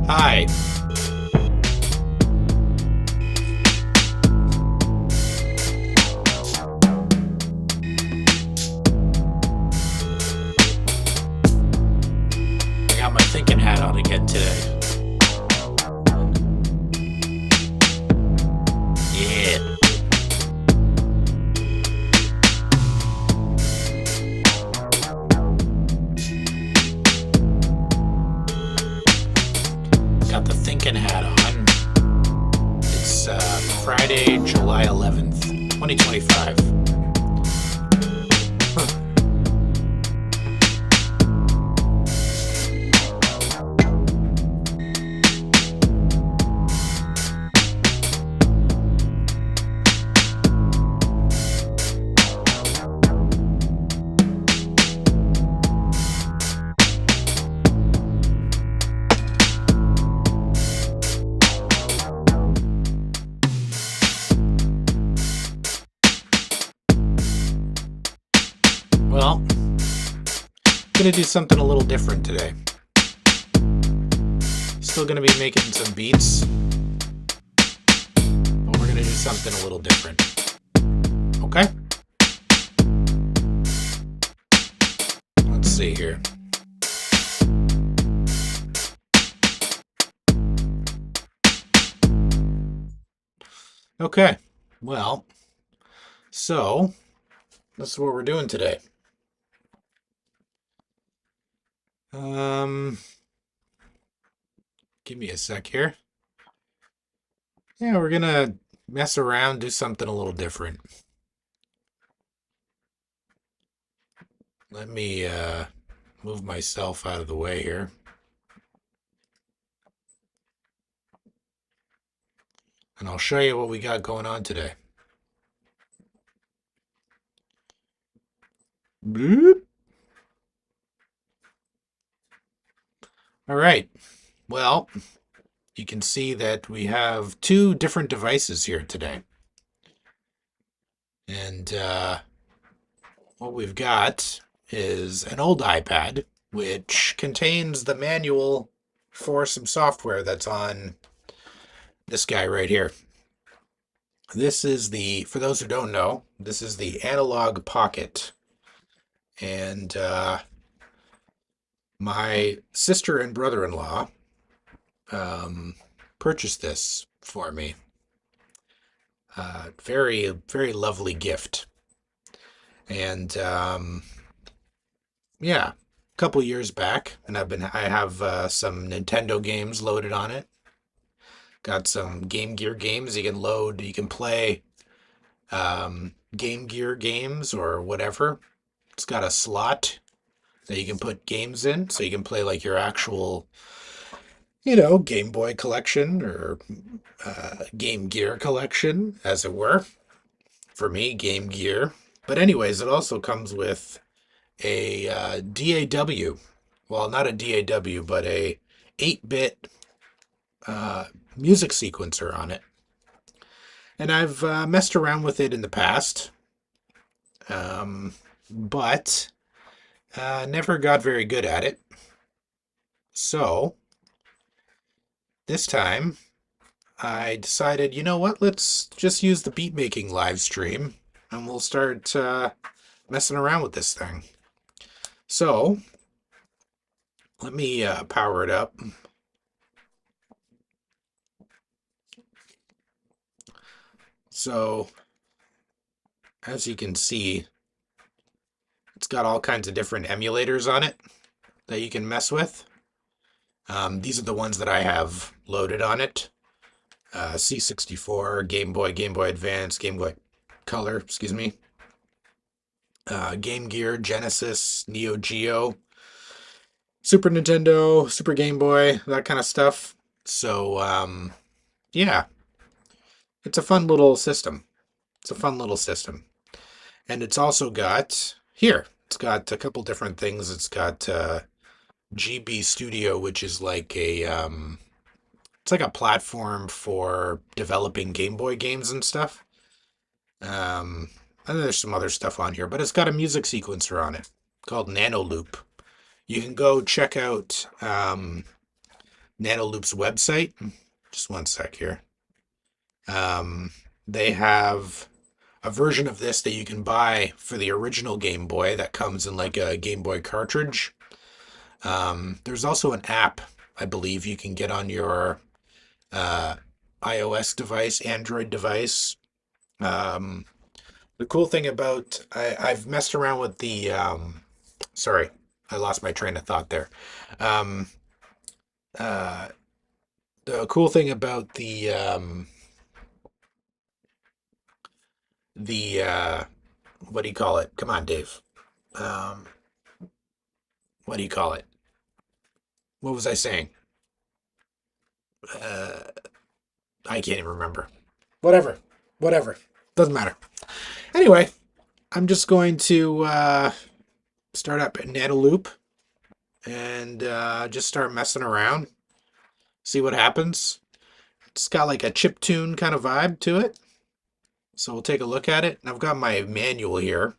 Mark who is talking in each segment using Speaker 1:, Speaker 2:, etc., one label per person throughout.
Speaker 1: Hi. I got my thinking hat on again today. Yeah. Got the thinking hat on. It's Friday, July 11th, 2025. Well, gonna do something a little different today. Still gonna be making some beats, but we're gonna do something a little different. Okay? Let's see here. Okay. Well, so this is what we're doing today. Give me a sec here. Yeah, we're gonna mess around, do something a little different. Let me move myself out of the way here. And I'll show you what we got going on today. Bloop. All right. Well, you can see that we have two different devices here today. And what we've got is an old iPad, which contains the manual for some software that's on this guy right here. This is for those who don't know, this is the Analogue Pocket. And my sister and brother-in-law purchased this for me. Very, very lovely gift. And yeah, a couple years back, and I have some Nintendo games loaded on it. Got some Game Gear games you can load. You can play Game Gear games or whatever. It's got a slot that you can put games in, so you can play like your actual, Game Boy collection or Game Gear collection, as it were. For me, Game Gear. But anyways, it also comes with a DAW. Well, not a DAW, but a 8-bit music sequencer on it. And I've messed around with it in the past, but never got very good at it. So this time I decided, you know what, let's just use the beat making live stream and we'll start messing around with this thing. So let me power it up. So as you can see, it's got all kinds of different emulators on it that you can mess with. These are the ones that I have loaded on it. C64, Game Boy, Game Boy Advance, Game Boy Color, excuse me. Game Gear, Genesis, Neo Geo, Super Nintendo, Super Game Boy, that kind of stuff. So, yeah, it's a fun little system. It's a fun little system. And it's also got, here, it's got a couple different things. It's got GB Studio, which is like it's like a platform for developing Game Boy games and stuff. And there's some other stuff on here, but it's got a music sequencer on it called Nanoloop. You can go check out Nanoloop's website. Just one sec here. Um, they have a version of this that you can buy for the original Game Boy that comes in like a Game Boy cartridge. There's also an app, I believe, you can get on your uh, iOS device, Android device. Um, the cool thing about I've messed around with the sorry, I lost my train of thought there. Um, uh, the cool thing about the what do you call it? Come on, Dave. Um, what do you call it? What was I saying? Uh, I can't even remember. Whatever, whatever. Doesn't matter. Anyway, I'm just going to start up Nanoloop and just start messing around, see what happens. It's got like a chip tune kind of vibe to it. So we'll take a look at it. And I've got my manual here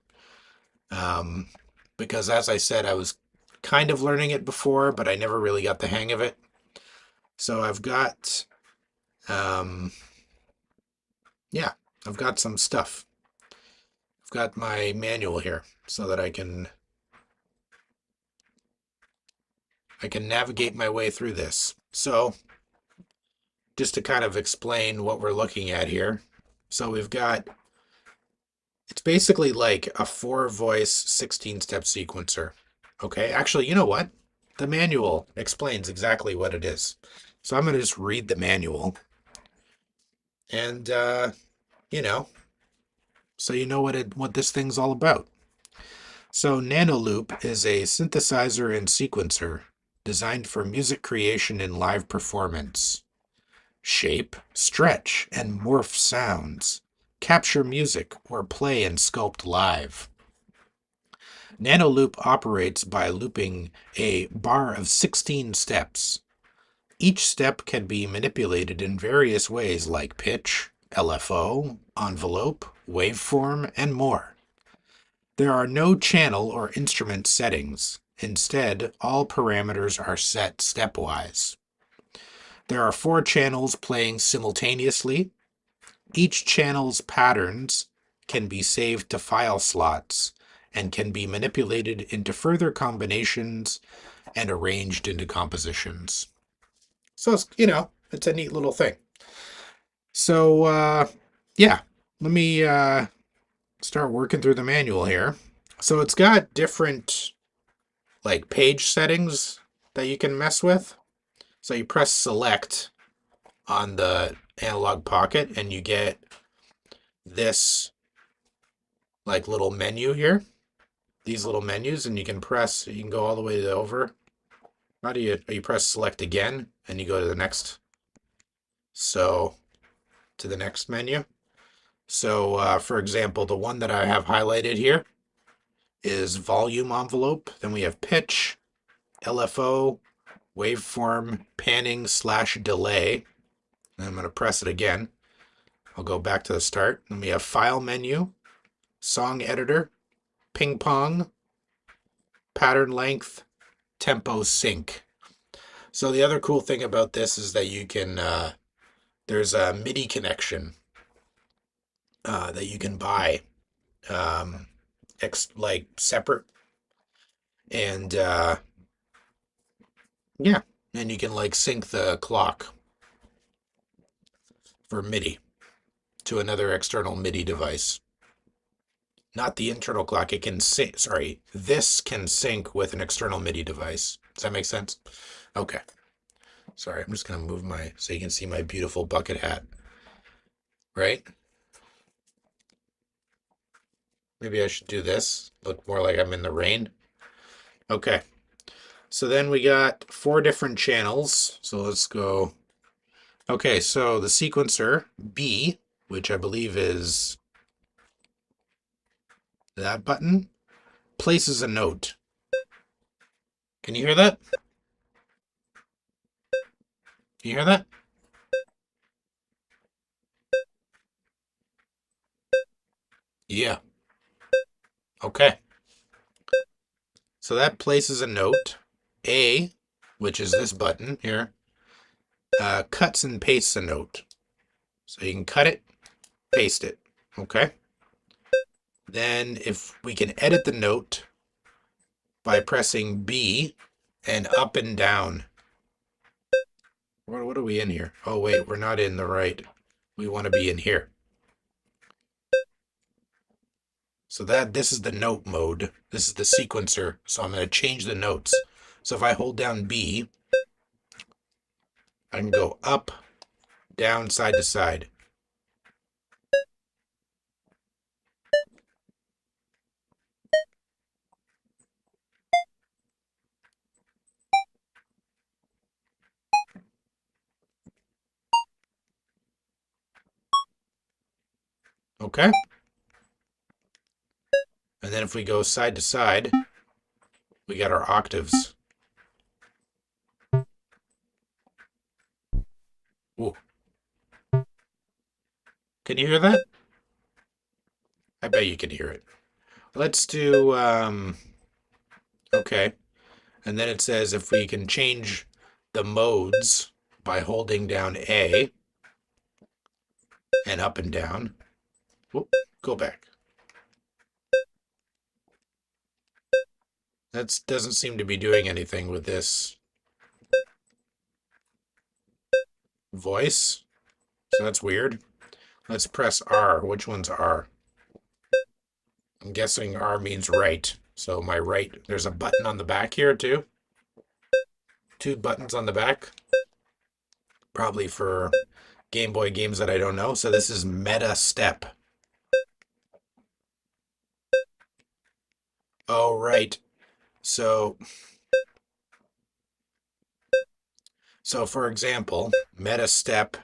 Speaker 1: um, because, as I said, I was kind of learning it before, but I never really got the hang of it. So um, yeah, I've got some stuff. I've got my manual here so that I can navigate my way through this. So just to kind of explain what we're looking at here. So we've got, it's basically like a 4 voice 16-step sequencer. Okay, actually, you know what? The manual explains exactly what it is. So I'm going to just read the manual and, you know, so you know what this thing's all about. So Nanoloop is a synthesizer and sequencer designed for music creation and live performance. Shape, stretch, and morph sounds. Capture music or play and sculpt live. Nanoloop operates by looping a bar of 16 steps. Each step can be manipulated in various ways like pitch, LFO, envelope, waveform, and more. There are no channel or instrument settings. Instead, all parameters are set stepwise. There are 4 channels playing simultaneously. Each channel's patterns can be saved to file slots and can be manipulated into further combinations and arranged into compositions. So it's a neat little thing. So yeah, let me start working through the manual here. So it's got different like page settings that you can mess with. So you press select on the Analogue Pocket and you get this like little menu here. These little menus, and you can go all the way to over. How do you press select again and you go to the next, so to the next menu. So for example, the one that I have highlighted here is volume envelope. Then we have pitch, LFO, waveform, panning slash delay. And I'm going to press it again. I'll go back to the start. Then we have file menu, song editor, ping pong, pattern length, tempo sync. So the other cool thing about this is that you can there's a MIDI connection that you can buy um, like separate, and yeah, and you can like sync the clock for MIDI to another external MIDI device. Not the internal clock. It can sync. Sorry, this can sync with an external MIDI device. Does that make sense? Okay. Sorry, I'm just gonna move so you can see my beautiful bucket hat. Right? Maybe I should do this. Look more like I'm in the rain. Okay. So then we got 4 different channels. So let's go. Okay, so the sequencer B, which I believe is that button, places a note. Can you hear that? Can you hear that? Yeah. Okay. So that places a note. A, which is this button here, cuts and pastes a note. So you can cut it, paste it. Okay. Then if we can edit the note by pressing B and up and down. What are we in here? Oh, wait, we're not in the right. We want to be in here. So this is the note mode. This is the sequencer. So I'm going to change the notes. So if I hold down B, I can go up, down, side to side. Okay? And then if we go side to side, we got our octaves. Ooh. Can you hear that? I bet you can hear it. Let's do, okay. And then it says if we can change the modes by holding down A and up and down. Whoop, go back. That doesn't seem to be doing anything with this voice. So that's weird. Let's press R. Which one's R? I'm guessing R means right. So my right, there's a button on the back here too. 2 buttons on the back. Probably for Game Boy games that I don't know. So this is meta step. Oh, right. So for example, meta step,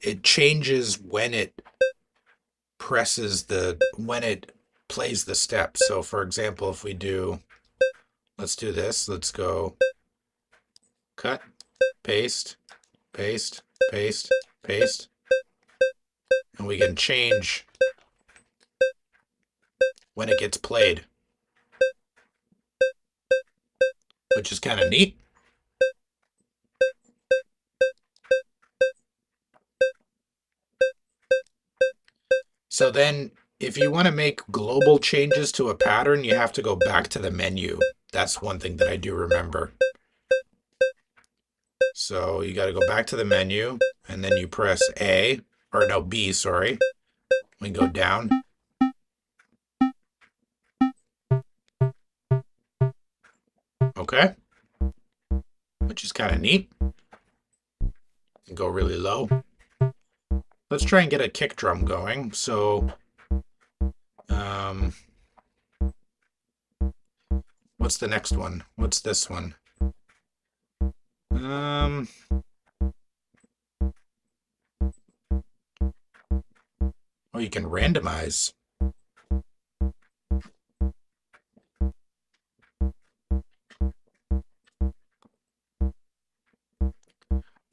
Speaker 1: it changes when it when it plays the step. So for example, if we do, let's do this. Let's go cut, paste, paste, paste, paste. And we can change when it gets played, which is kind of neat. So then if you want to make global changes to a pattern, you have to go back to the menu. That's one thing that I do remember. So you got to go back to the menu and then you press A, or no, B, sorry. We go down. Okay. Which is kind of neat. And go really low. Let's try and get a kick drum going. So, what's the next one? What's this one? Oh, you can randomize.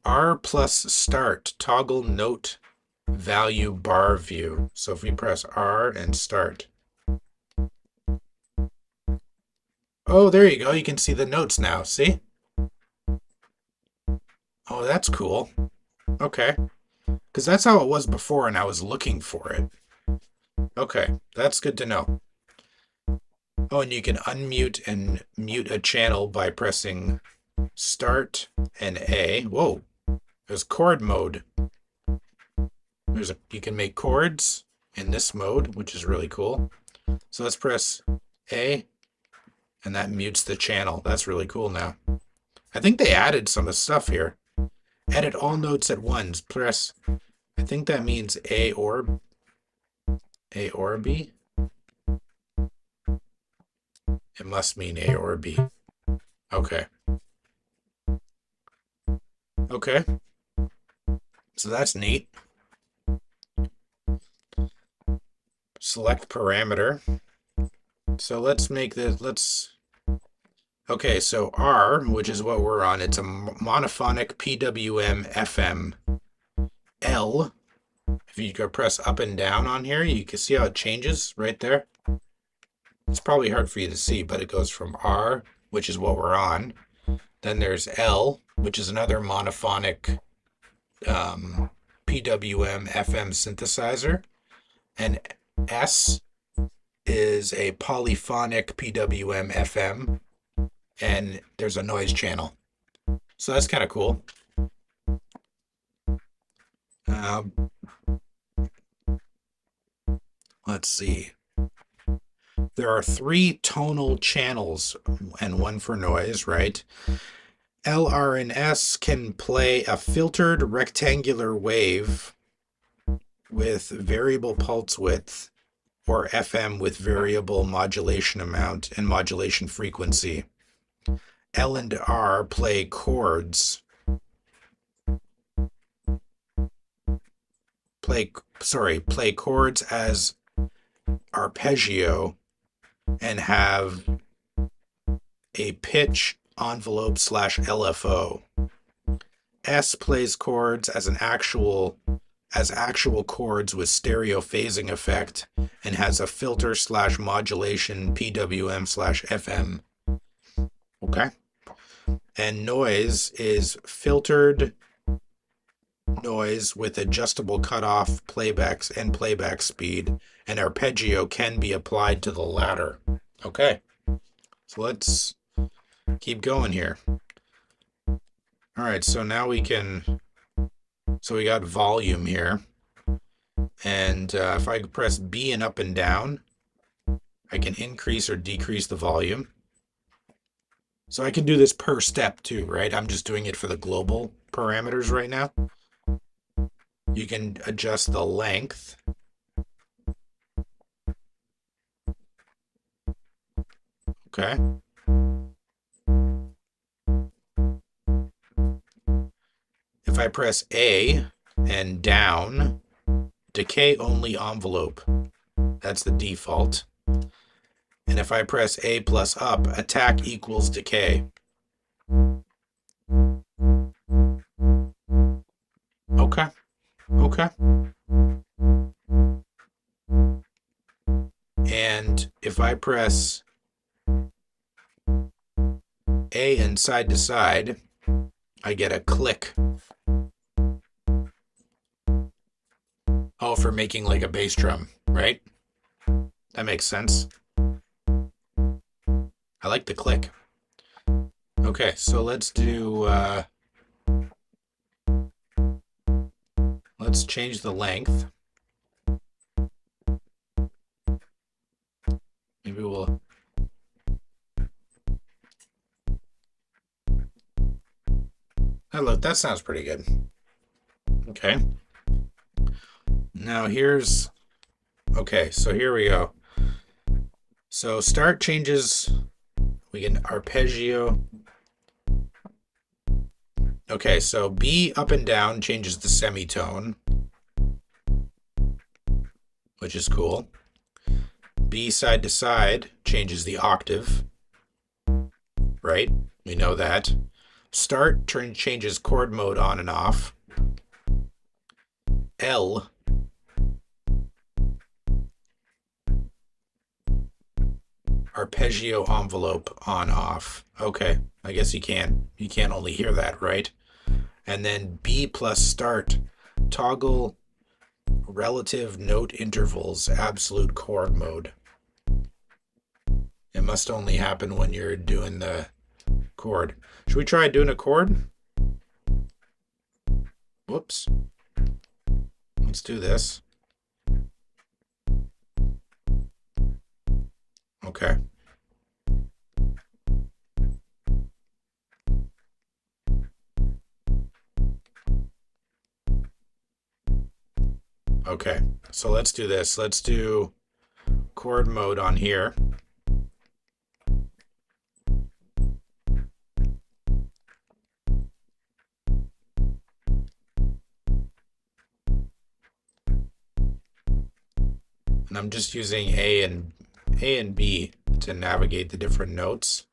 Speaker 1: R plus start, toggle note value bar view. So if we press R and start. Oh, there you go. You can see the notes now. See? Oh, that's cool. Okay. Because that's how it was before and I was looking for it. Okay, that's good to know. Oh, and you can unmute and mute a channel by pressing start and A. Whoa, there's chord mode. You can make chords in this mode, which is really cool. So let's press A, and that mutes the channel. That's really cool now. I think they added some stuff here. Edit all notes at once. Press, I think that means A or B. It must mean A or B. Okay. Okay. So that's neat. Select parameter. So let's make this, okay, so R, which is what we're on, it's a monophonic PWM FM. L, if you go press up and down on here, you can see how it changes right there. It's probably hard for you to see, but it goes from R, which is what we're on, Then there's L, which is another monophonic PWM FM synthesizer. And S is a polyphonic PWM FM. And there's a noise channel. So that's kind of cool. Um, let's see. There are 3 tonal channels and 1 for noise, right? L, R, and S can play a filtered rectangular wave with variable pulse width, or FM with variable modulation amount and modulation frequency. L and R play chords. Play chords as arpeggio and have a pitch envelope / LFO. S plays chords as actual chords with stereo phasing effect and has a filter / modulation PWM / FM. Okay. And noise is filtered noise with adjustable cutoff playbacks and playback speed, and arpeggio can be applied to the latter. Okay. So let's keep going here. All right, so now we got volume here. And if I press B and up and down, I can increase or decrease the volume. So I can do this per step too, right? I'm just doing it for the global parameters right now. You can adjust the length. Okay. If I press A and down, decay only envelope. That's the default. And if I press A plus up, attack equals decay. Okay. Okay. And if I press A and side to side, I get a click. Oh, for making like a bass drum, right? That makes sense. I like the click. Okay, so let's change the length. Maybe we'll... Oh, look, that sounds pretty good. Okay. Now okay, so here we go. So start changes, we can arpeggio. Okay, so B up and down changes the semitone, which is cool. B side to side changes the octave, right? We know that. Start changes chord mode on and off. L arpeggio envelope on off. Okay, I guess you can't only hear that, right? And then B plus start, toggle relative note intervals, absolute chord mode. It must only happen when you're doing the chord. Should we try doing a chord? Whoops. Let's do this. Okay. Okay, so let's do this. Let's do chord mode on here. And I'm just using A and B to navigate the different notes.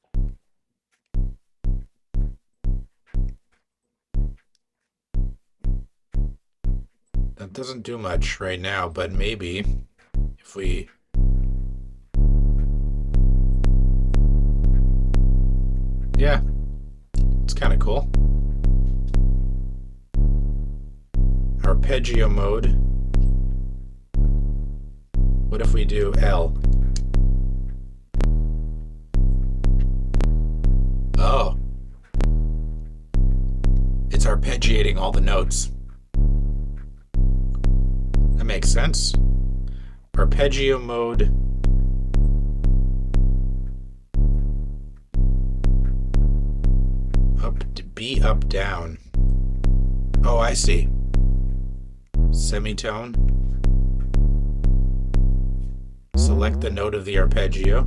Speaker 1: That doesn't do much right now, but maybe if we... Yeah, It's kind of cool. Arpeggio mode. What if we do L? Oh. It's arpeggiating all the notes. That makes sense. Arpeggio mode. B up down. Oh, I see. Semitone. Select the note of the arpeggio.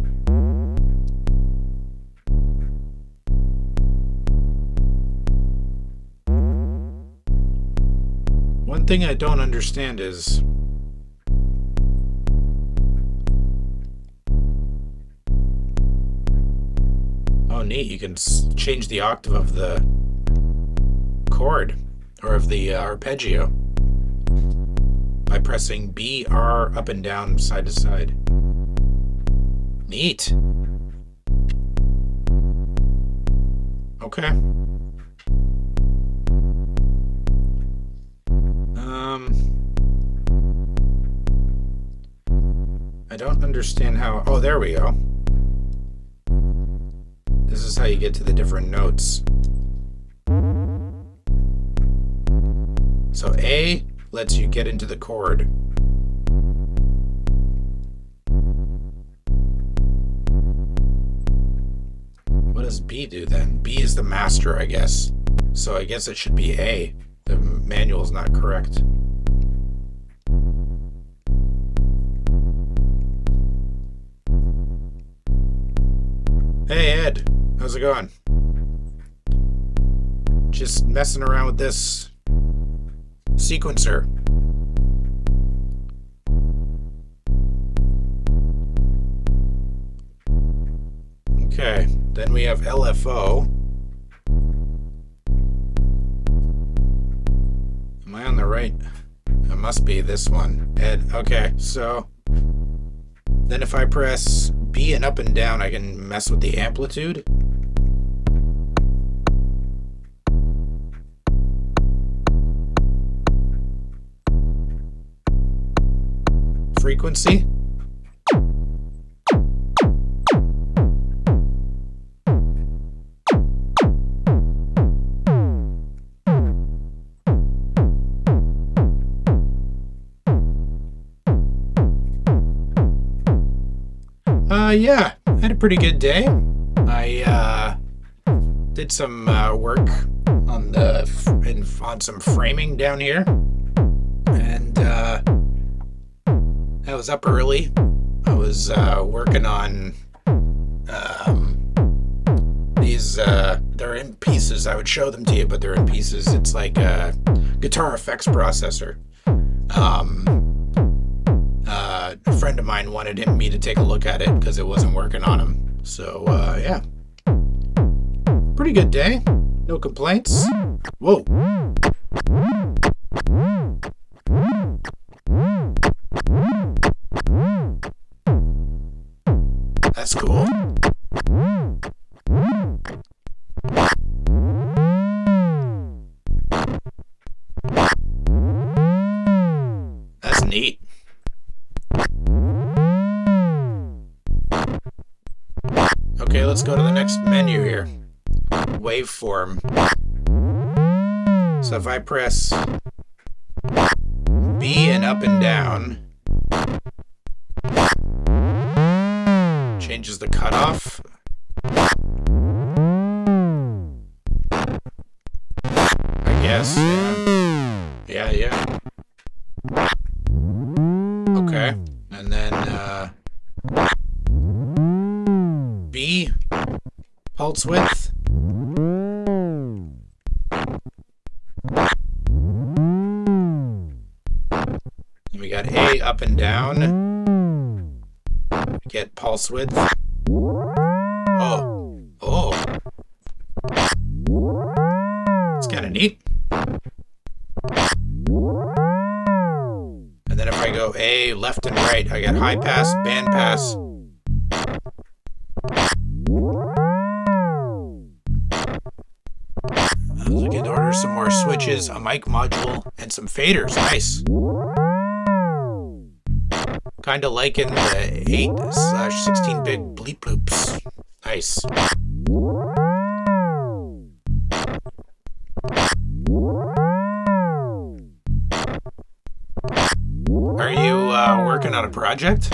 Speaker 1: One thing I don't understand is oh neat, you can change the octave of the chord or of the arpeggio by pressing B, R, up and down, side to side. Neat. Okay. I don't understand how... Oh, there we go. This is how you get to the different notes. So A lets you get into the chord. What does B do then? B is the master, I guess. So I guess it should be A. The manual's not correct. Hey Ed, how's it going? Just messing around with this sequencer. Okay, then we have LFO. Am I on the right? It must be this one. Ed, okay, so then if I press B and up and down, I can mess with the amplitude. Frequency. Yeah, I had a pretty good day. I did some work on on some framing down here, and I was up early. I was working on these. They're in pieces. I would show them to you, but they're in pieces. It's like a guitar effects processor. A friend of mine wanted me to take a look at it because it wasn't working on him. So, yeah. Pretty good day. No complaints. Whoa. That's cool. That's neat. Okay, let's go to the next menu here. Waveform. So if I press B and up and down, changes the cutoff. I guess, yeah. Yeah. Okay, and then B, pulse width. And we got A, up and down. Get pulse width. Oh. It's kind of neat. And then if I go A, left and right, I got high pass, band pass. Looking to order some more switches, a mic module, and some faders. Nice. Kind of liking the 8/16-bit bleep loops. Nice. Are you working on a project?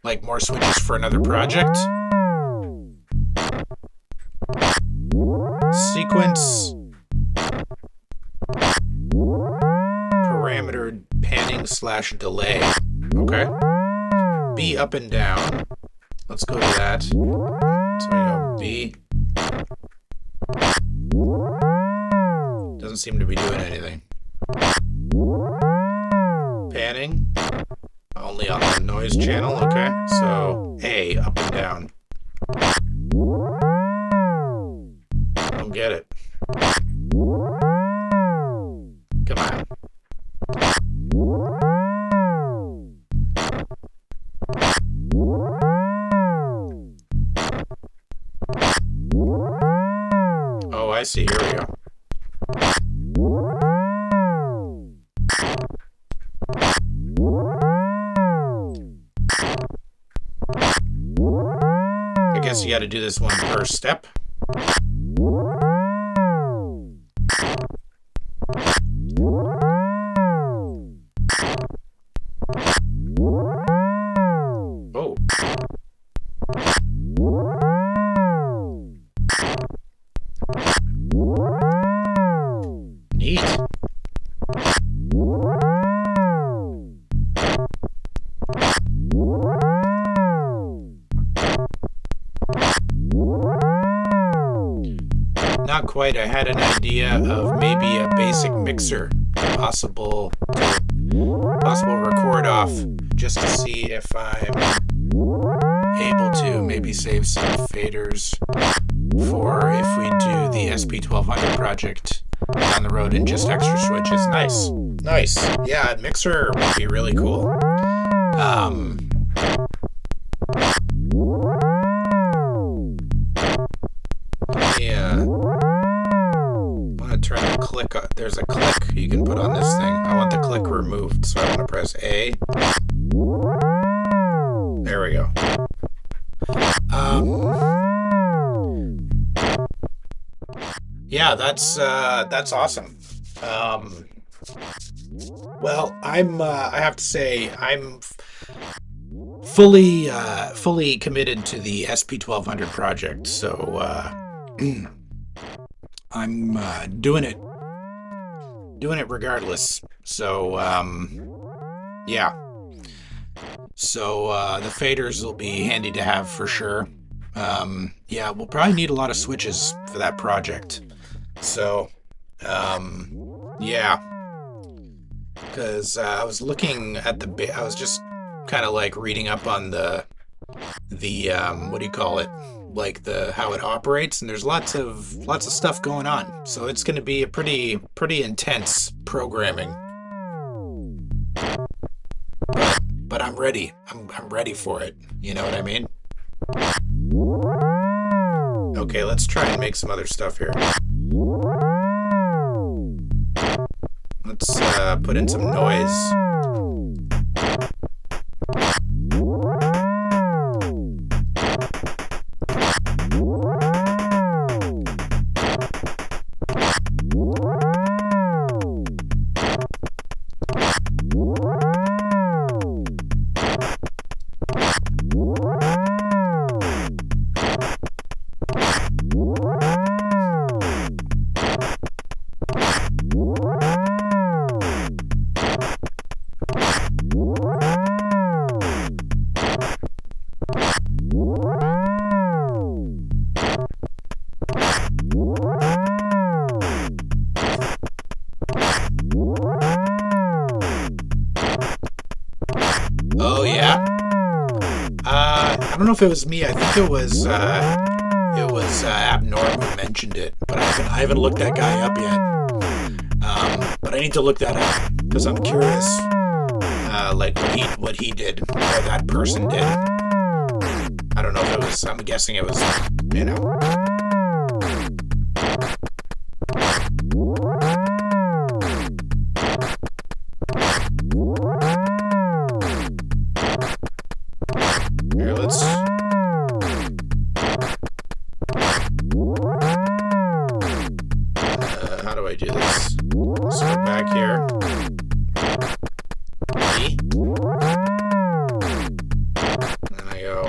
Speaker 1: Like more switches for another project? Sequence. Parameter panning / delay. Okay. B up and down. Let's go to that. So we go B. Doesn't seem to be doing anything. Panning. Only on the noise channel. Okay. So A up and down. Don't get it. Come on. Oh, I see. Here we go. I guess you got to do this one per step. Oh. Neat. Not quite. I had an idea of maybe a basic mixer, possible record off, just to see if I'm able to maybe save some faders for if we do the SP1200 project down the road and just extra switches. Nice. Nice. Yeah, a mixer would be really cool. Yeah. I want to turn the click on. There's a click you can put on this thing. I want the click removed, so I want to press A. There we go. Yeah, that's awesome. Well, I have to say I'm fully committed to the SP1200 project, so I'm doing it regardless. So yeah. So the faders will be handy to have for sure. Yeah, we'll probably need a lot of switches for that project. So yeah, because I was looking at I was just kind of like reading up on the what do you call it, like how it operates, and there's lots of stuff going on, so it's going to be a pretty intense programming, but I'm ready. I'm ready for it, you know what I mean? Okay, let's try and make some other stuff here. Let's put in some noise. Oh yeah. I don't know if it was me. I think it was Abnorm who mentioned it, but I haven't looked that guy up yet. But I need to look that up because I'm curious, like what he did or that person did. I don't know if it was. I'm guessing it was, you know. how do I do this? Let's go back here. E. And then I go.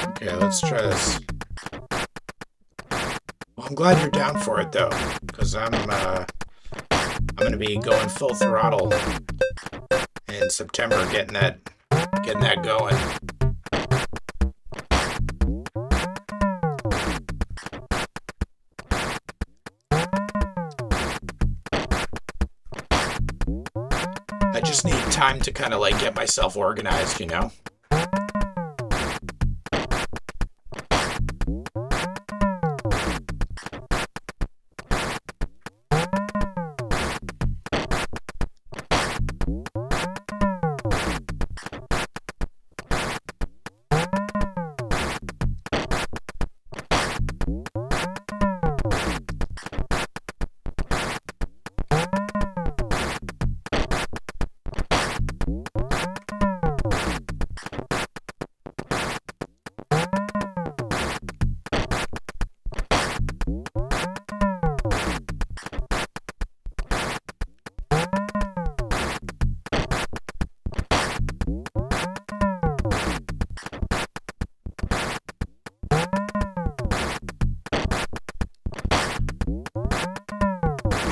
Speaker 1: Okay, let's try this. Well, I'm glad you're down for it though, because I'm gonna be going full throttle in September, getting that going. I just need time to kind of like get myself organized, you know?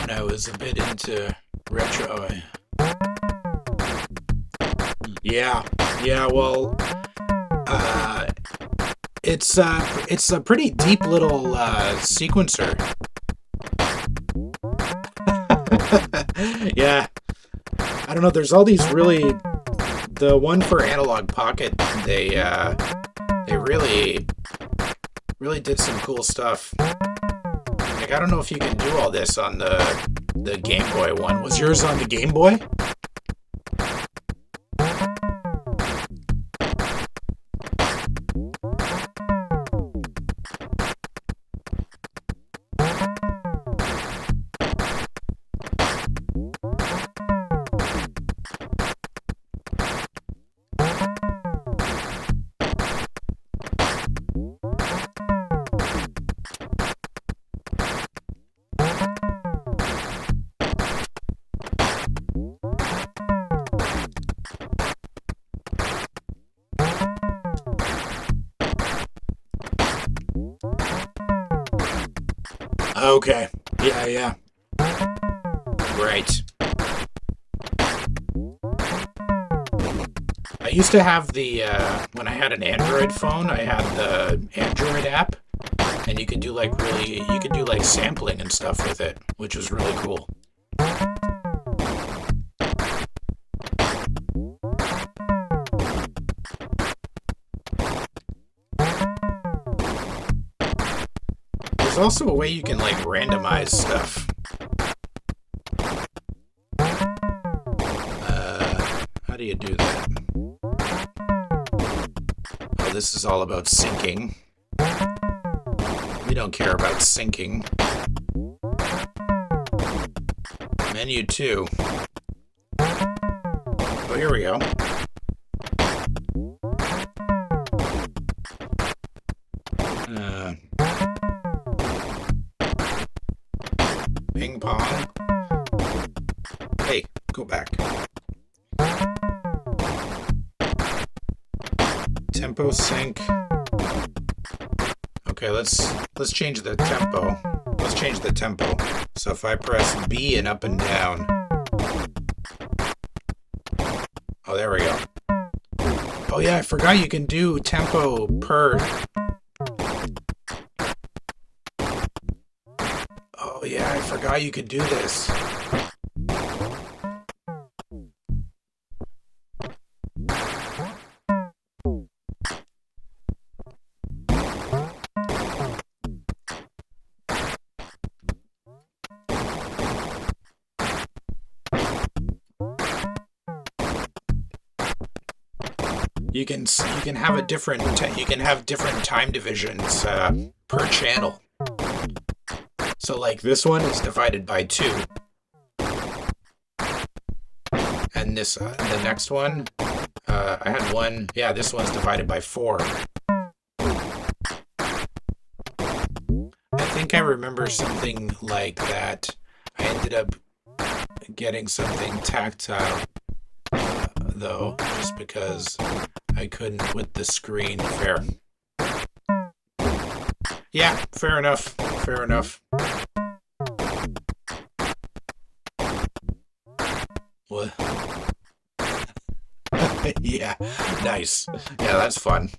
Speaker 1: I was a bit into retro. Yeah, well, it's a pretty deep little sequencer. Yeah, I don't know. There's all these really. The one for Analogue Pocket, they really did some cool stuff. Like, I don't know if you can do all this on the Game Boy one. Was yours on the Game Boy? Okay. Yeah. Right. I used to have the, when I had an Android phone, I had the Android app, and you could do like sampling and stuff with it, which was really cool. There's also a way you can like randomize stuff. How do you do that? Oh, this is all about syncing. We don't care about syncing. Menu 2. Oh, here we go. Ping pong. Hey, go back. Tempo sync. Okay, let's change the tempo. Let's change the tempo. So if I press B and up and down. Oh, there we go. Oh yeah, I forgot you can do tempo per. Oh yeah, I forgot you could do this. You can have a different you can have different time divisions per channel. So like this one is divided by 2, and this the next one I had one. Yeah, this one's divided by 4. I think I remember something like that. I ended up getting something tactile though, just because I couldn't with the screen. Fair. Yeah, fair enough. Fair enough. What? Yeah, nice. Yeah, that's fun.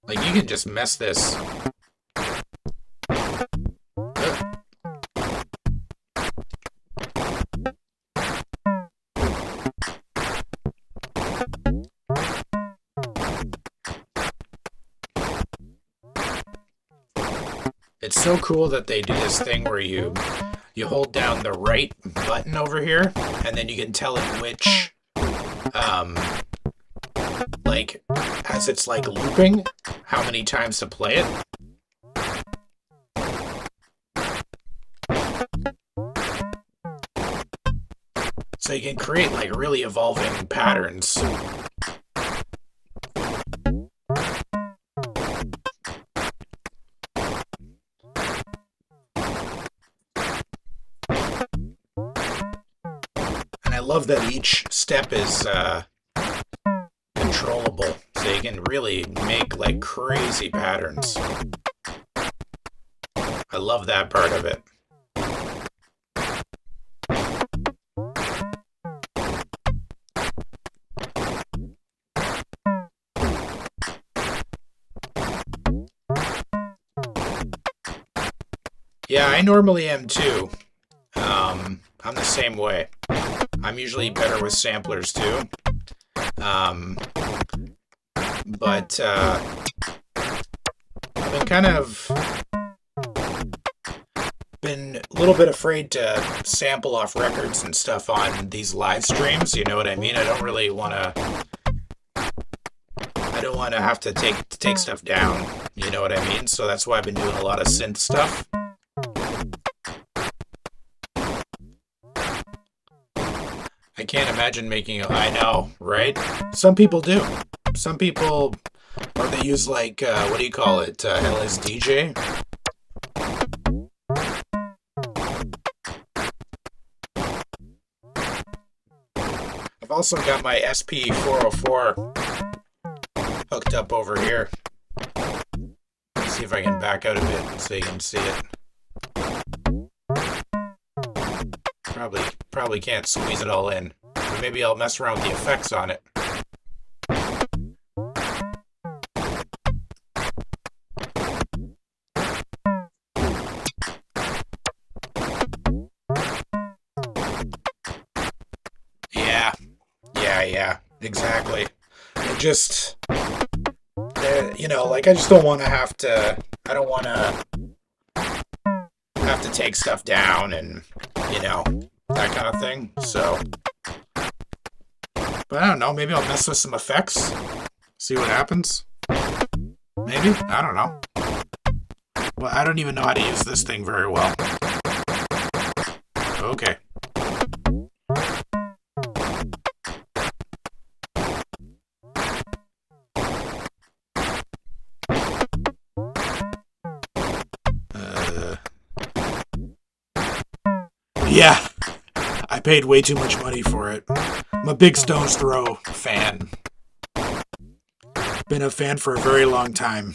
Speaker 1: Like, you can just mess this. It's so cool that they do this thing where you hold down the right button over here, and then you can tell it which, like, as it's like looping, how many times to play it. So you can create like really evolving patterns. And I love that each step is controllable, so you can really make like crazy patterns. I love that part of it. Yeah, I normally am too. I'm the same way. I'm usually better with samplers too. But I've been kind of been a little bit afraid to sample off records and stuff on these live streams. You know what I mean? I don't really want to. I don't want to have to take stuff down. You know what I mean? So that's why I've been doing a lot of synth stuff. I can't imagine making. I know, right? Some people do. Some people, or they use like what do you call it? LSDJ. I've also got my SP404 hooked up over here. Let's see if I can back out a bit so you can see it. Probably can't squeeze it all in. But maybe I'll mess around with the effects on it. Yeah, exactly. It just, you know, like I just don't want to have to. I don't want to have to take stuff down and, you know, that kind of thing. So, but I don't know. Maybe I'll mess with some effects, see what happens. Maybe, I don't know. Well, I don't even know how to use this thing very well. Okay. Yeah, I paid way too much money for it. I'm a big Stones Throw fan. Been a fan for a very long time.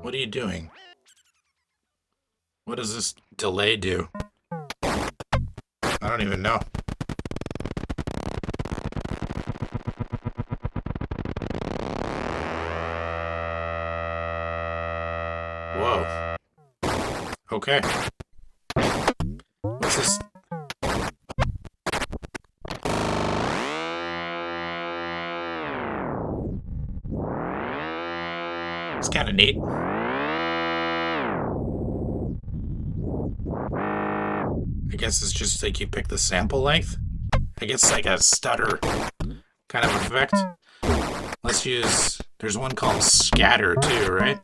Speaker 1: What are you doing? What does this delay do? I don't even know. Whoa. Okay. What's this? It's kind of neat. I guess it's just like you pick the sample length. I guess like a stutter kind of effect. Let's use... There's one called scatter too, right?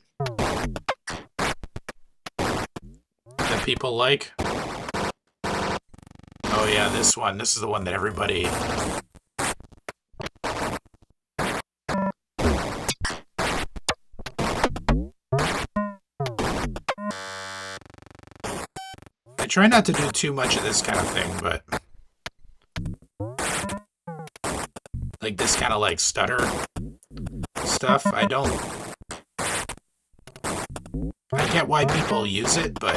Speaker 1: That people like. Oh yeah, this one. This is the one that everybody... I try not to do too much of this kind of thing, but... Like this kind of like stutter stuff, I don't... I get why people use it, but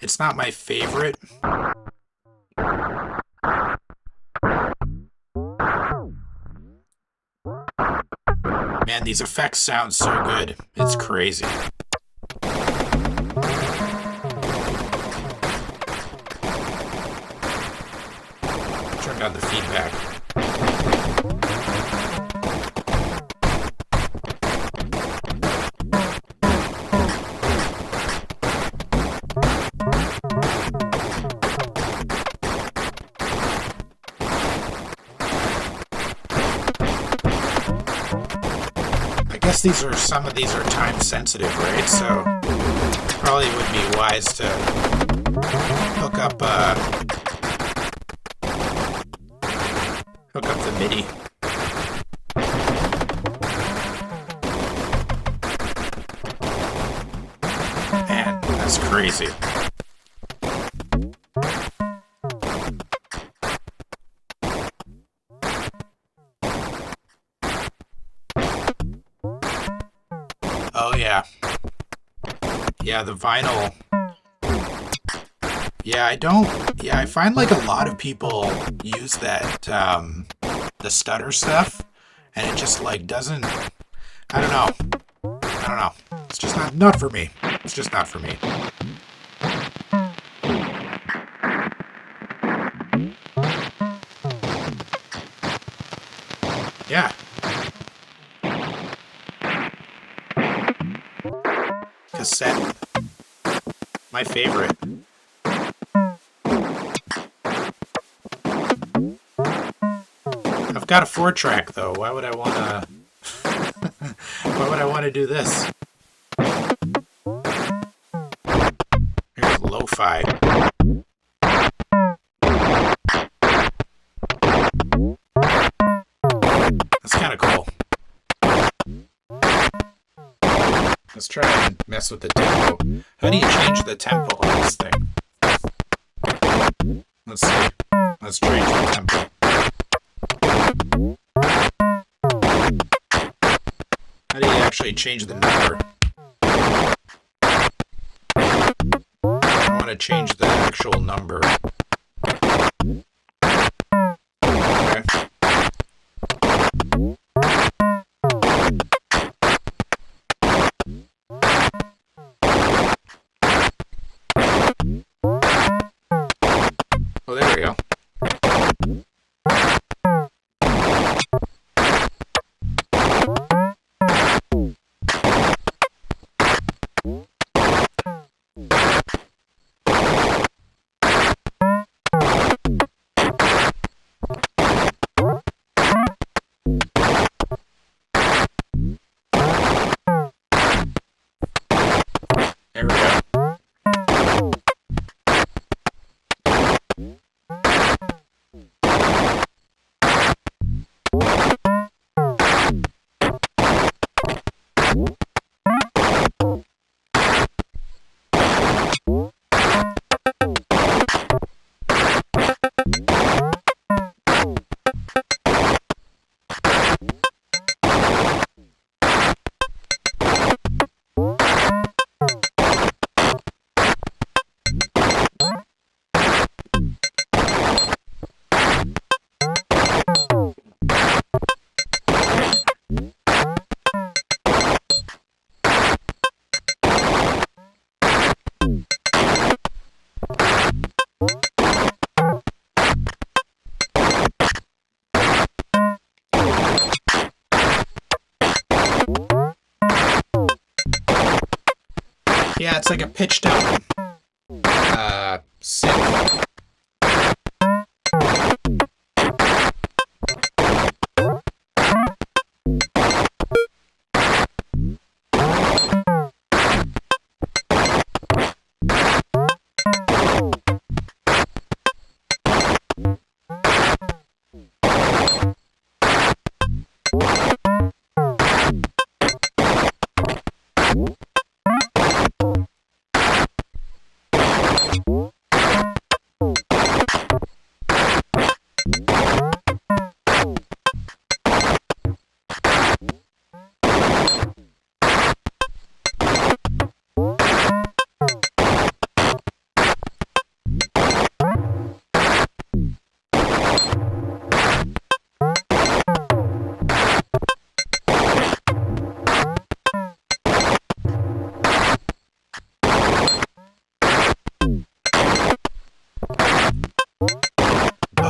Speaker 1: it's not my favorite. Man, these effects sound so good. It's crazy. Turn down the feedback. I guess some of these are time sensitive, right? So probably would be wise to hook up the MIDI. Man, that's crazy. Oh yeah. Yeah, the vinyl. Yeah, I find like a lot of people use that, the stutter stuff, and it just like doesn't, I don't know. It's just not for me. It's just not for me. Yeah. Cassette. My favorite. I've got a 4-track though. Why would I wanna why would I wanna do this? Here's lo-fi. That's kinda cool. Let's try and mess with the tempo. How do you change the tempo on this thing? Let's see. Let's change the tempo. How do you actually change the number? I want to change the actual number. Okay. Oh, there we go. There we go. Yeah, it's like a pitched out synth.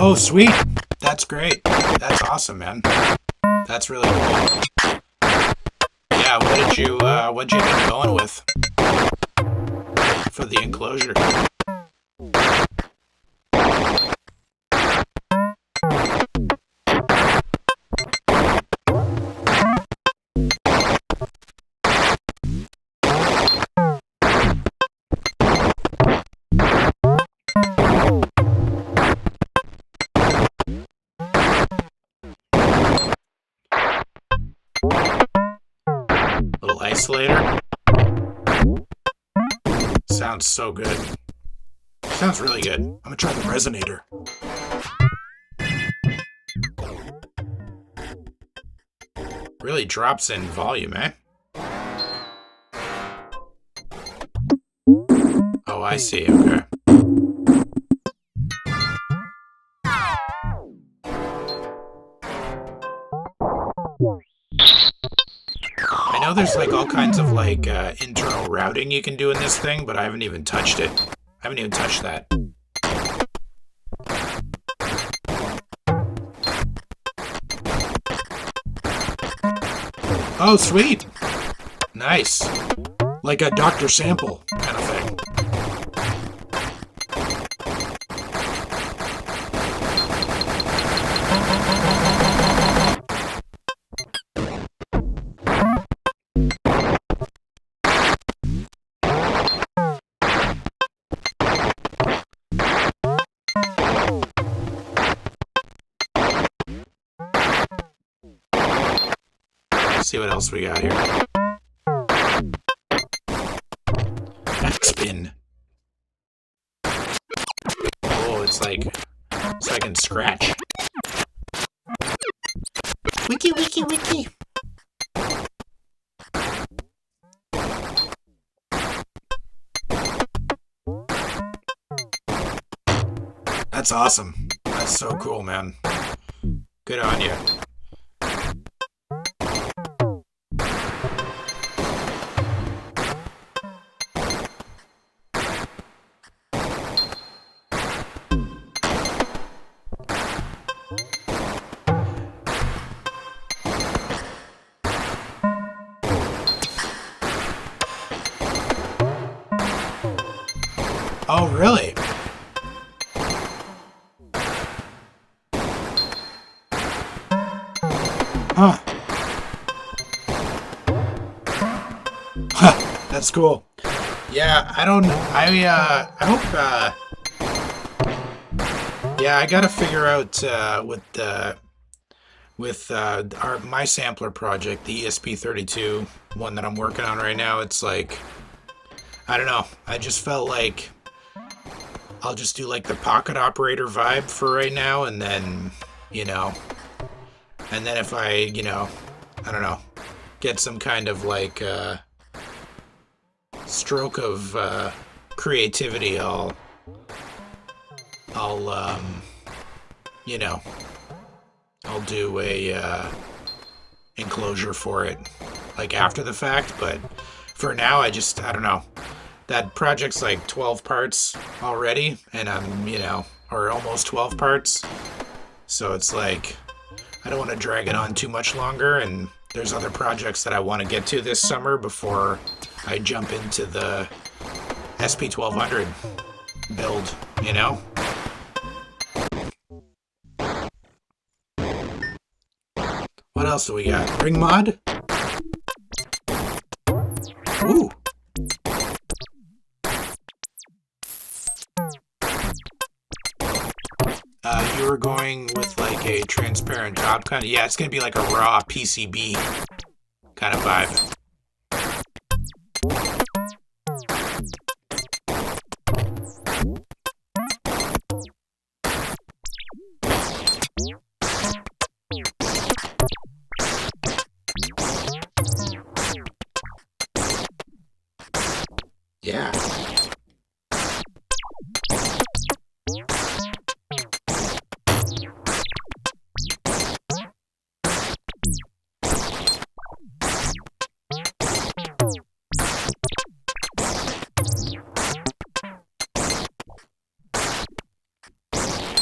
Speaker 1: Oh, sweet. That's great. That's awesome, man. That's really cool. Yeah, what'd you end up going with for the enclosure? Little isolator. Sounds so good. Sounds really good. I'm gonna try the resonator. Really drops in volume, eh? Oh, I see. Okay. I know there's like all kinds of like internal routing you can do in this thing, but I haven't even touched it. I haven't even touched that. Oh, sweet. Nice. Like a Dr. Sample kind of thing. Let's see what else we got here. Backspin. Oh, it's like so I can scratch. Wiki, wiki, wiki. That's awesome. That's so cool, man. Good on you. Oh, really? Huh. Huh. That's cool. Yeah, I hope, yeah, I gotta figure out, with my sampler project, the ESP32 one that I'm working on right now. It's like, I don't know. I just felt like I'll just do like the pocket operator vibe for right now, and then, and then if I, I don't know, get some kind of like stroke of creativity, I'll I'll do a enclosure for it, like after the fact. But for now, I don't know. That project's like 12 parts already, and I'm, or almost 12 parts. So it's like, I don't want to drag it on too much longer, and there's other projects that I want to get to this summer before I jump into the SP1200 build, you know? What else do we got? Ring mod? Ooh. You were going with like a transparent top kind of, yeah, it's gonna be like a raw PCB kind of vibe. Yeah.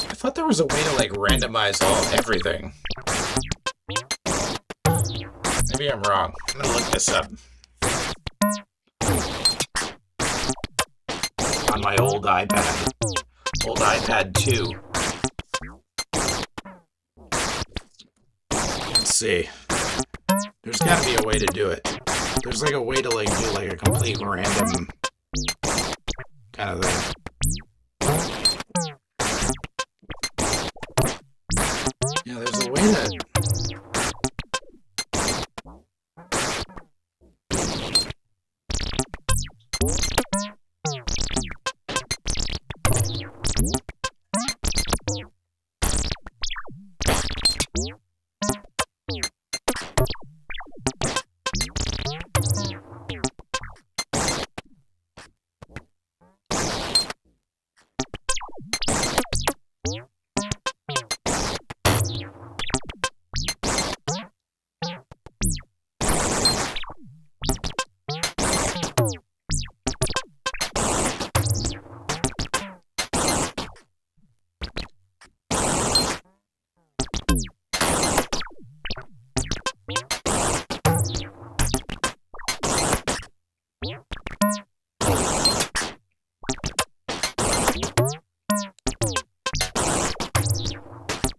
Speaker 1: I thought there was a way to like randomize everything. Maybe I'm wrong. I'm gonna look this up. On my old iPad. Old iPad 2. Let's see. There's gotta be a way to do it. There's like a way to like do like a complete random kind of thing. Yeah, there's a way to...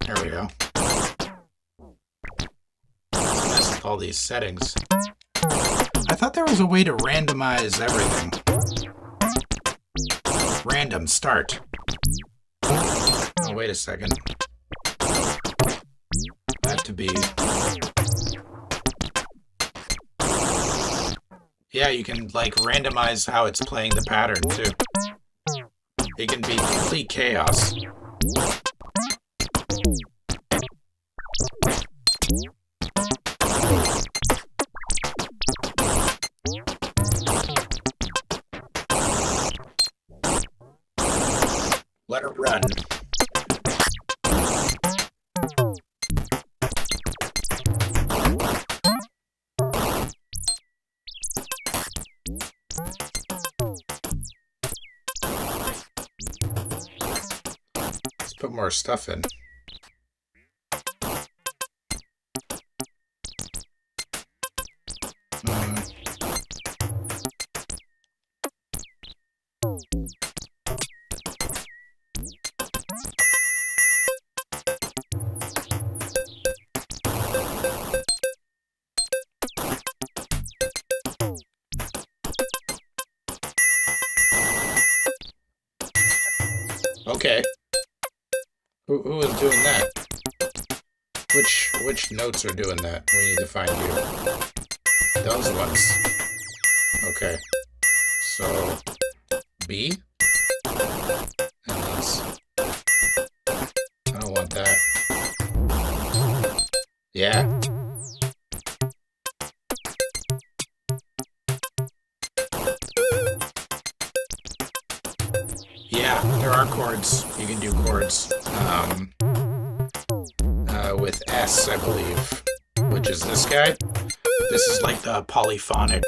Speaker 1: There we go. Mess with all these settings. I thought there was a way to randomize everything. Random start. Oh, wait a second. That to be... Yeah, you can, like, randomize how it's playing the pattern, too. It can be complete chaos. Let it run. Let's put more stuff in. Okay. Who is doing that? Which notes are doing that? We need to find you. Those ones. Okay. So B. And this. I don't want that. Yeah. Yeah, there are chords. You can do chords. With S, I believe, which is this guy. This is like the polyphonic.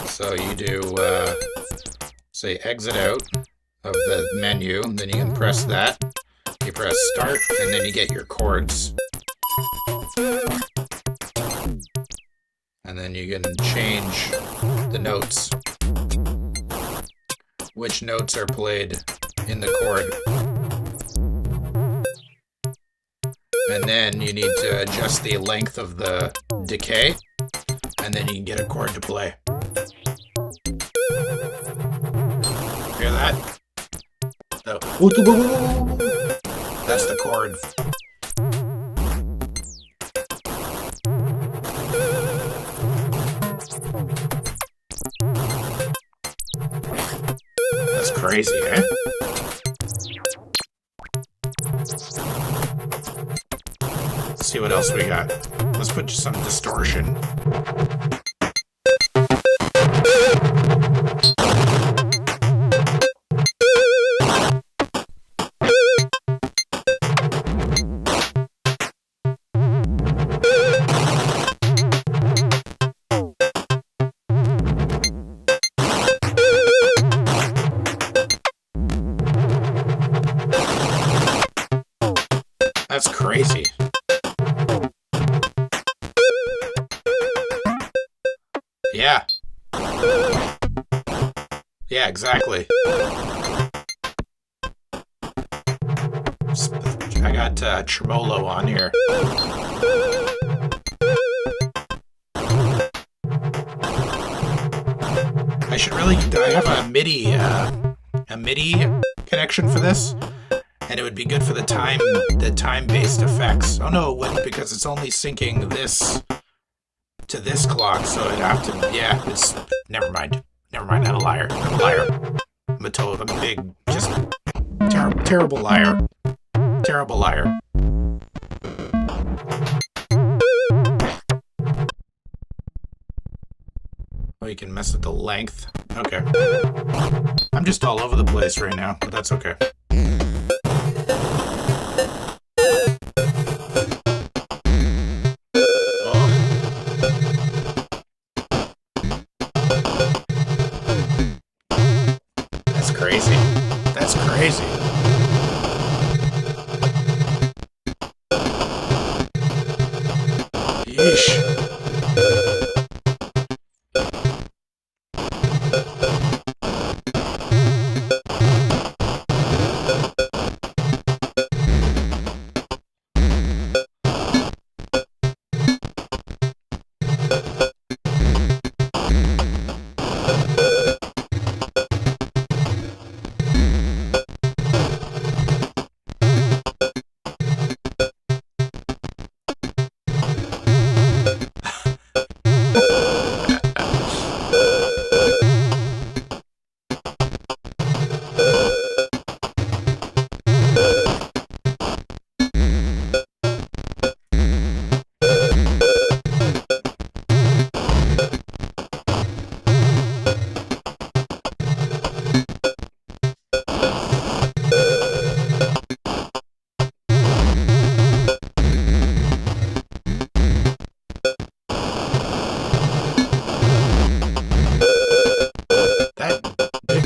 Speaker 1: So you do, say, exit out of the menu, then you can press that. You press start, and then you get your chords. And then you can change the notes. Which notes are played in the chord. And then you need to adjust the length of the decay, and then you can get a chord to play. Hear that? That's the chord. That's crazy, eh? Let's see what else we got. Let's put some distortion. That's crazy. Yeah. Yeah, exactly. I got tremolo on here. I should really... Do I have a MIDI connection for this? And it would be good for the time-based effects. Oh no, it wouldn't, because it's only syncing this to this clock, so it'd have to, yeah, it's, never mind, I'm a liar, I'm a big, just, terrible liar, Oh, you can mess with the length, okay. I'm just all over the place right now, but that's okay. That's crazy. Yeesh.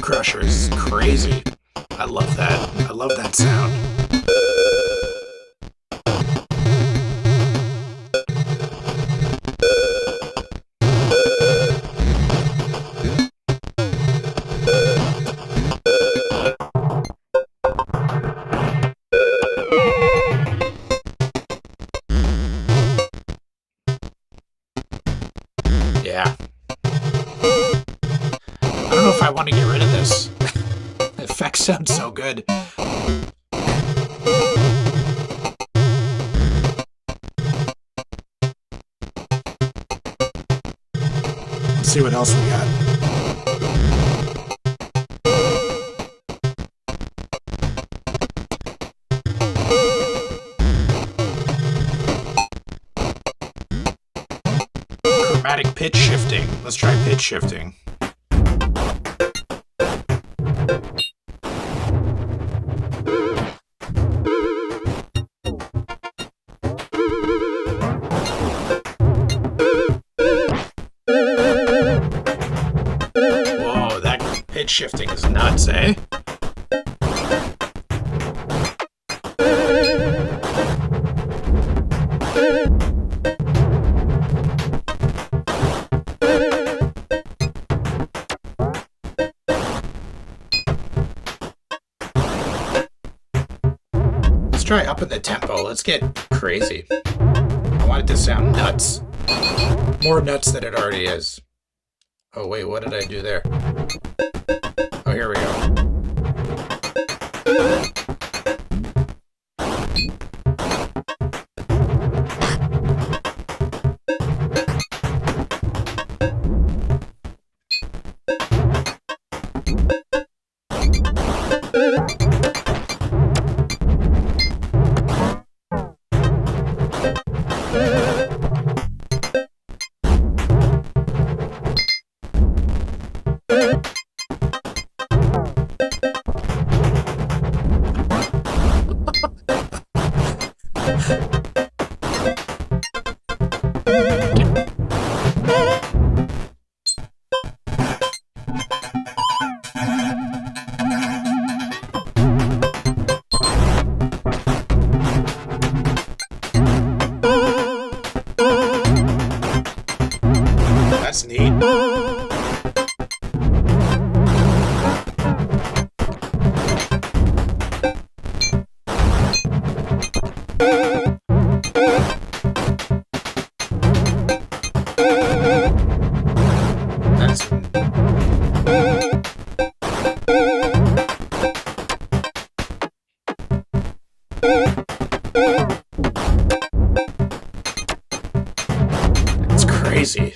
Speaker 1: Crusher is crazy. I love that. I love that sound. Yeah. I don't know if I want to get rid of this. The effects sound so good. Let's see what else we got. Chromatic pitch shifting. Let's try pitch shifting. Whoa, that pitch shifting is nuts, eh? Let's try upping the tempo. Let's get crazy. I want it to sound nuts. More nuts than it already is. Oh, wait, what did I do there? Oh, here we go. That's neat. That's crazy.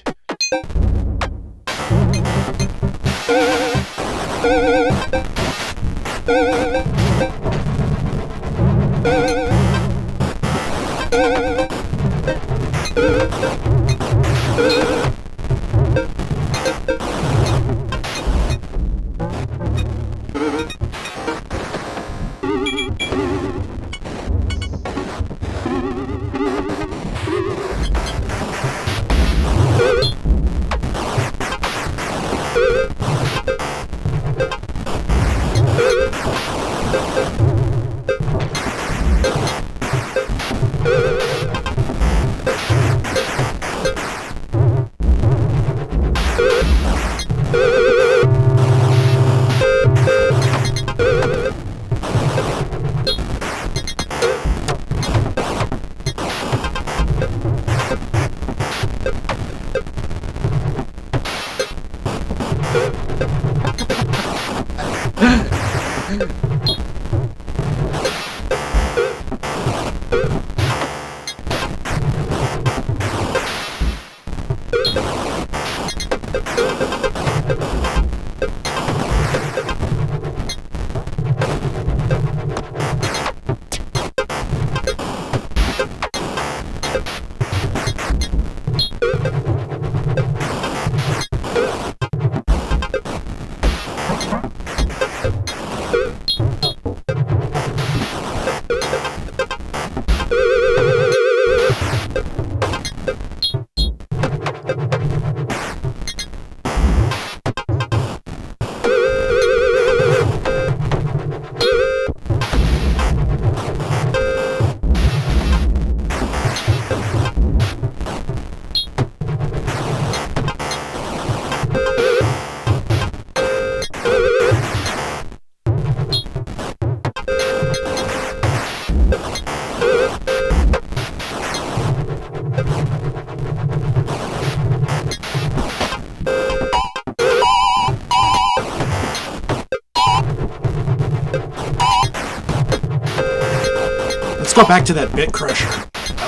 Speaker 1: Let's go back to that bit crusher. I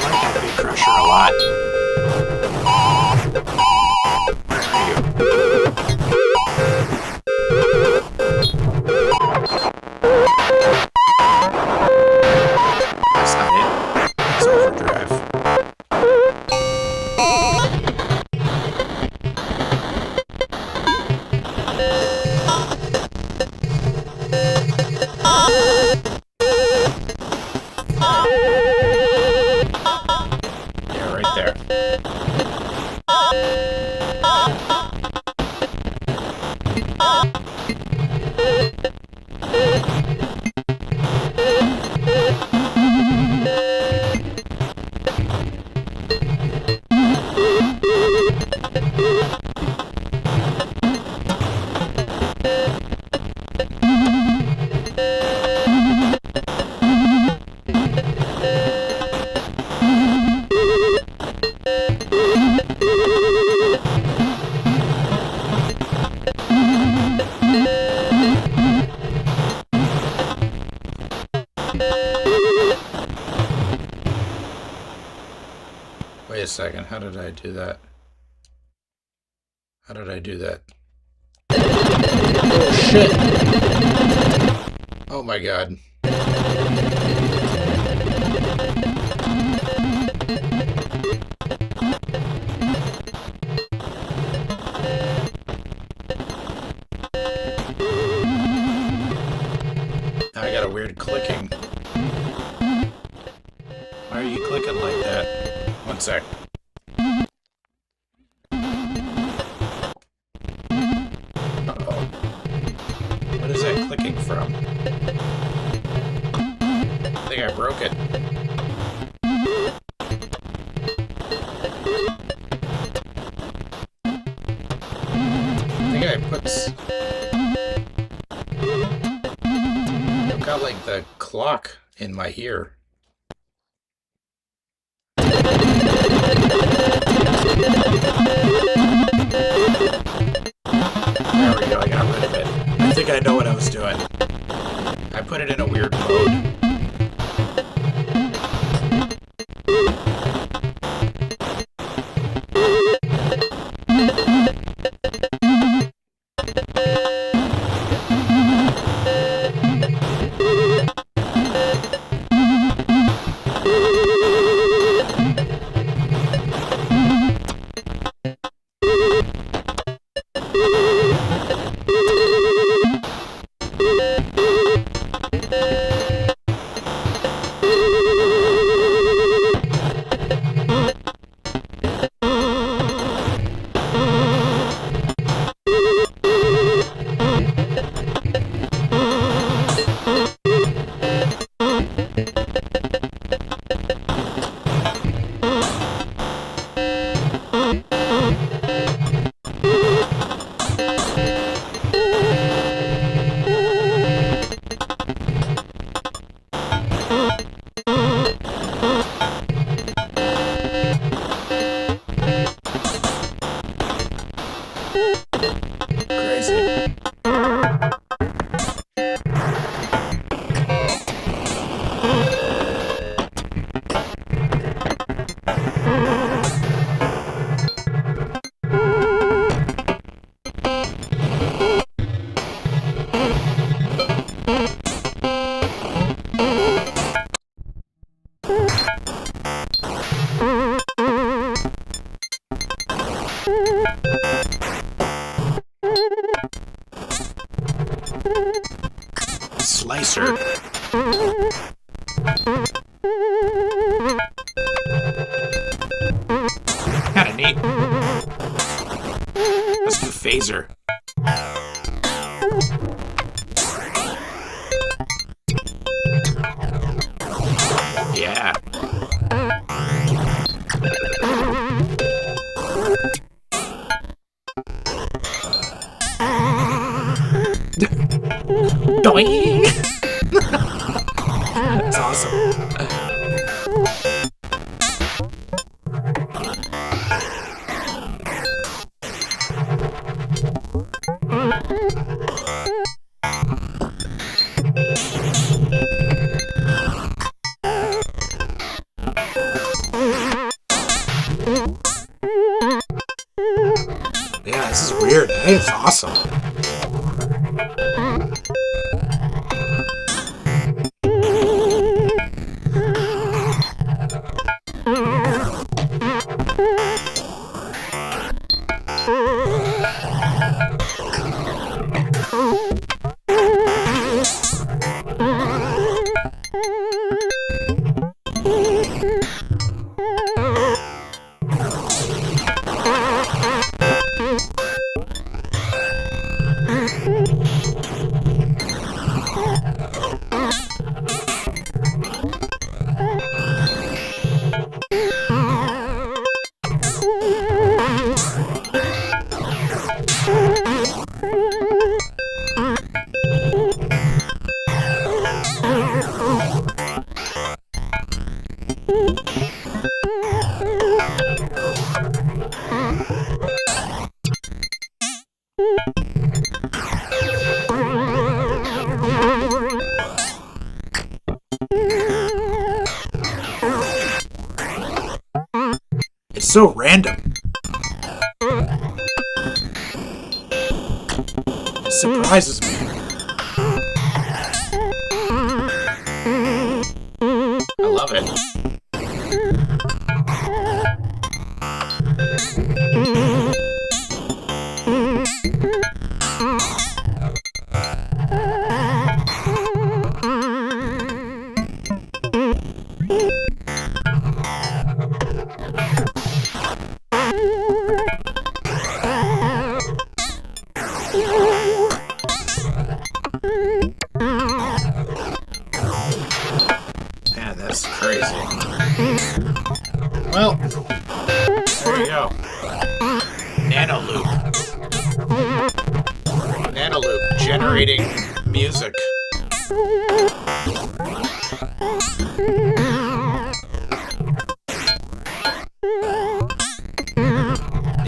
Speaker 1: like that bit crusher a lot. Where are you? That's not it. It's overdrive. Yeah, right there. Wait a second. How did I do that? How did I do that? Oh, shit! Oh my god. Now I got a weird clicking. Why are you clicking like that? One sec. Uh-oh. What is that clicking from? I think I broke it. I think I I've got like the clock in my ear. There we go, I got rid of it. I think I know what I was doing. I put it in a weird mode. Crazy. Slicer. Kinda neat. Let's do phaser. Yeah. Doing. That's awesome. Yeah, this is weird. Hey, it's awesome. It's so random. It surprises me. I love it. Man, that's crazy. Well, there you go. Nanoloop. Nanoloop generating music.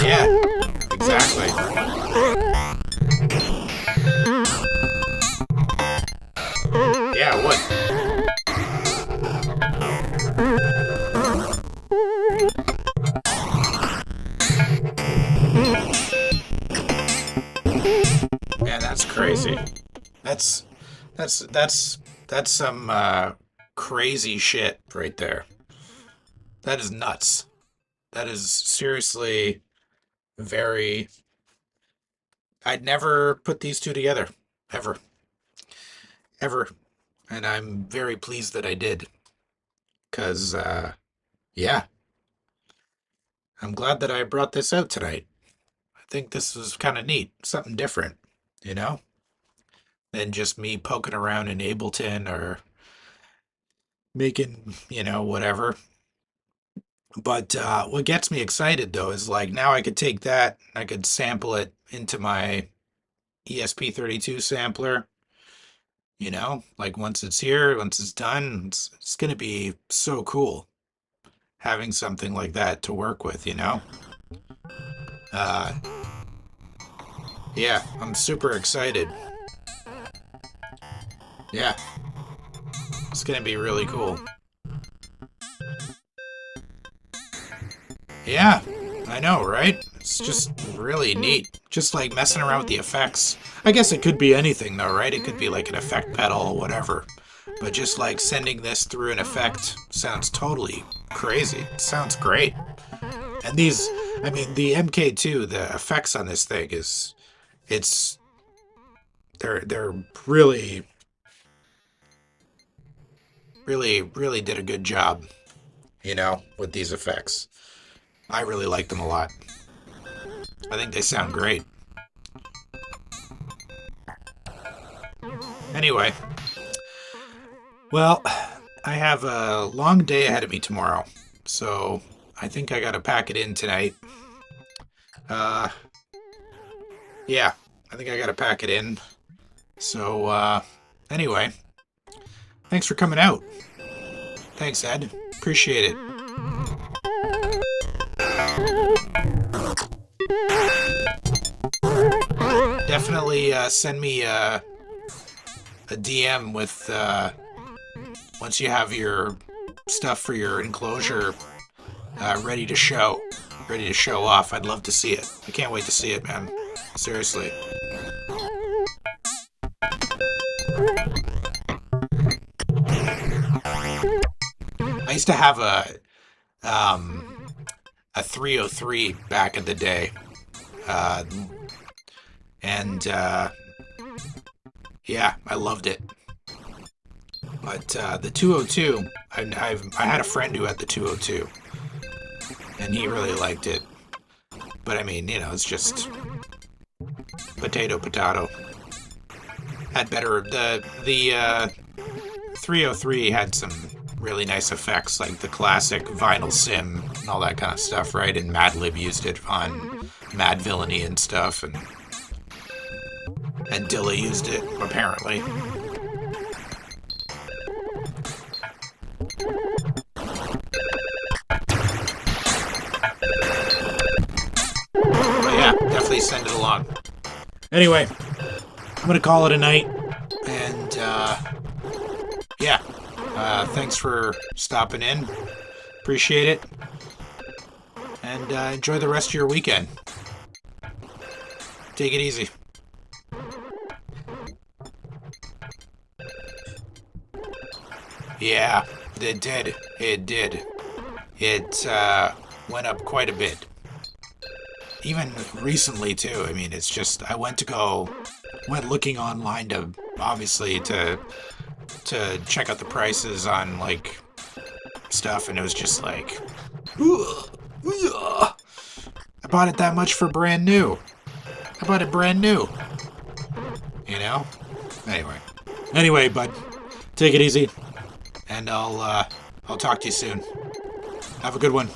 Speaker 1: Yeah, exactly. Yeah, it would. Man, that's crazy. That's that's some crazy shit right there. That is nuts. That is seriously very. I'd never put these two together, ever, ever, and I'm very pleased that I did. Cause yeah, I'm glad that I brought this out tonight. I think this was kind of neat, something different, you know, than just me poking around in Ableton or making, whatever. But what gets me excited though is like now I could take that, I could sample it into my ESP32 sampler, like once it's here, once it's done, it's going to be so cool having something like that to work with. Uh, yeah, I'm super excited. Yeah, it's going to be really cool. Yeah, I know, right? It's just really neat. Just like messing around with the effects. I guess it could be anything though, right? It could be like an effect pedal or whatever. But just like sending this through an effect sounds totally crazy. It sounds great. And the MK2, the effects on this thing it's they're really really did a good job, with these effects. I really like them a lot. I think they sound great. Anyway, well, I have a long day ahead of me tomorrow, so I think I gotta pack it in tonight. Uh, yeah, I think I gotta pack it in. So, anyway, thanks for coming out. Thanks, Ed. Appreciate it. Definitely send me a DM with once you have your stuff for your enclosure ready to show off. I'd love to see it. I can't wait to see it, man. Seriously. I used to have a 303 back in the day. And yeah, I loved it. But the 202, I had a friend who had the 202, and he really liked it. But I mean, it's just potato. Had better the 303 had some really nice effects, like the classic vinyl sim and all that kind of stuff, right? And Madlib used it on Mad Villainy and stuff, and Dilla used it, apparently. But yeah, definitely send it along. Anyway, I'm gonna call it a night, and yeah, thanks for stopping in. Appreciate it. and enjoy the rest of your weekend. Take it easy. Yeah, it did. It did. It went up quite a bit. Even recently, too. I mean, it's just, went looking online obviously, to check out the prices on, like, stuff, and it was just like, ugh, ugh. I bought it that much for brand new. I bought it brand new. You know? Anyway, bud, take it easy, and I'll talk to you soon. Have a good one.